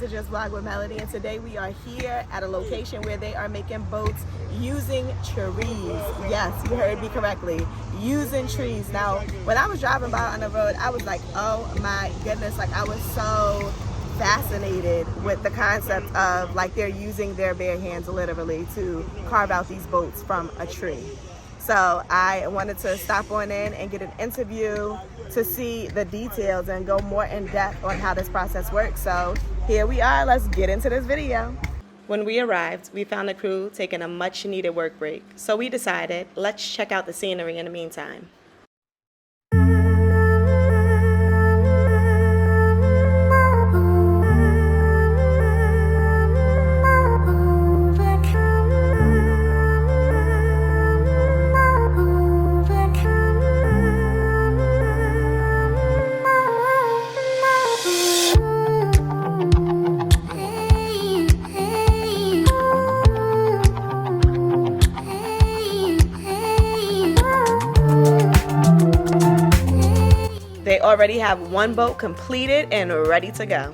to Just Vlog with Melody, and today we are here at a location where they are making boats using trees. Yes, you heard me correctly, using trees. Now, when I was driving by on the road, I was like, oh my goodness, like I was so fascinated with the concept of like they're using their bare hands literally to carve out these boats from a tree. So I wanted to stop on in and get an interview to see the details and go more in depth on how this process works. So here we are, let's get into this video. When we arrived, we found the crew taking a much needed work break. So we decided, let's check out the scenery in the meantime. They already have one boat completed and ready to go.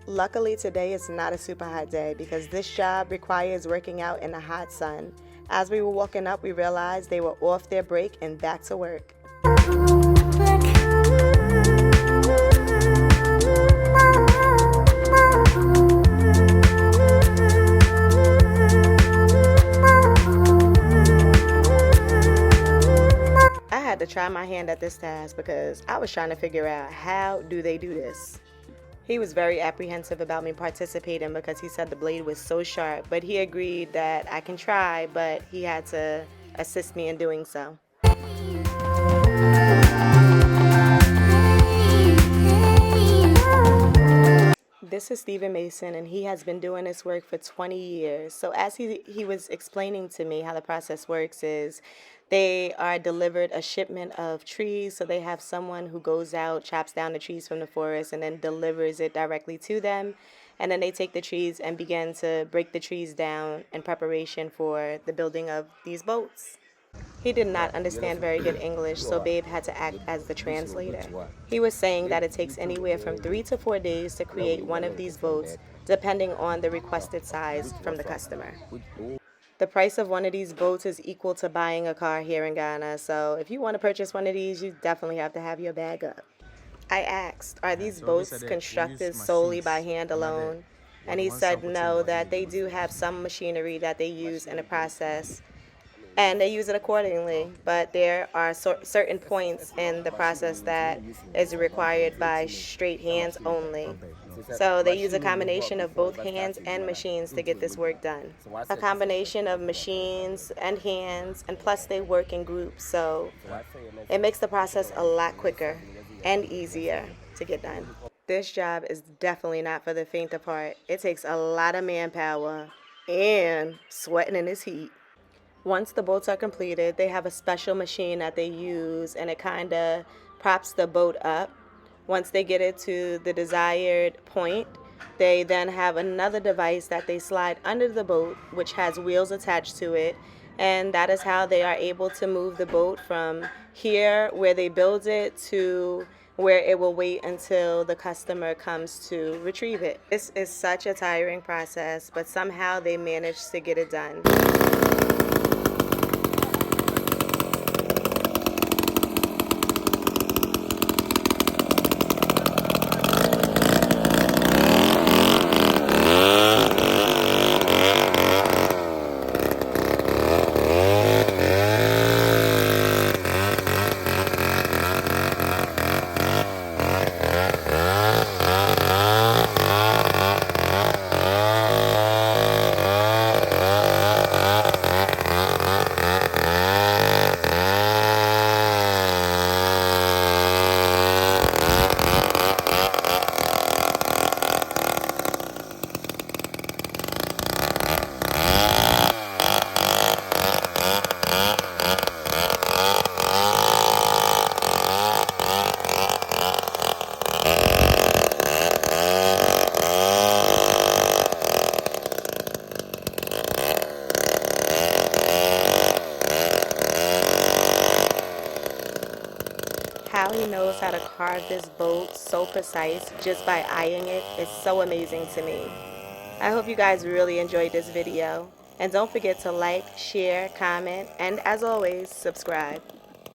Luckily today is not a super hot day because this job requires working out in the hot sun. As we were walking up, we realized they were off their break and back to work. I had to try my hand at this task because I was trying to figure out how do they do this. He was very apprehensive about me participating because he said the blade was so sharp, but he agreed that I can try, but he had to assist me in doing so. This is Stephen Mason, and he has been doing this work for 20 years. So as he was explaining to me how the process works is they are delivered a shipment of trees. So they have someone who goes out, chops down the trees from the forest, and then delivers it directly to them. And then they take the trees and begin to break the trees down in preparation for the building of these boats. He did not understand very good English, so Babe had to act as the translator. He was saying that it takes anywhere from 3 to 4 days to create one of these boats, depending on the requested size from the customer. The price of one of these boats is equal to buying a car here in Ghana, so if you want to purchase one of these, you definitely have to have your bag up. I asked, are these boats constructed solely by hand alone? And he said no, that they do have some machinery that they use in the process, and they use it accordingly, but there are certain points in the process that is required by straight hands only. So they use a combination of both hands and machines to get this work done. A combination of machines and hands, and plus they work in groups, so it makes the process a lot quicker and easier to get done. This job is definitely not for the faint of heart. It takes a lot of manpower and sweating in this heat. Once the boats are completed, they have a special machine that they use, and it kind of props the boat up. Once they get it to the desired point, they then have another device that they slide under the boat, which has wheels attached to it, and that is how they are able to move the boat from here where they build it to where it will wait until the customer comes to retrieve it. This is such a tiring process, but somehow they managed to get it done. he knows how to carve this boat so precise just by eyeing it is so amazing to me. I hope you guys really enjoyed this video. And don't forget to like, share, comment, and as always, subscribe.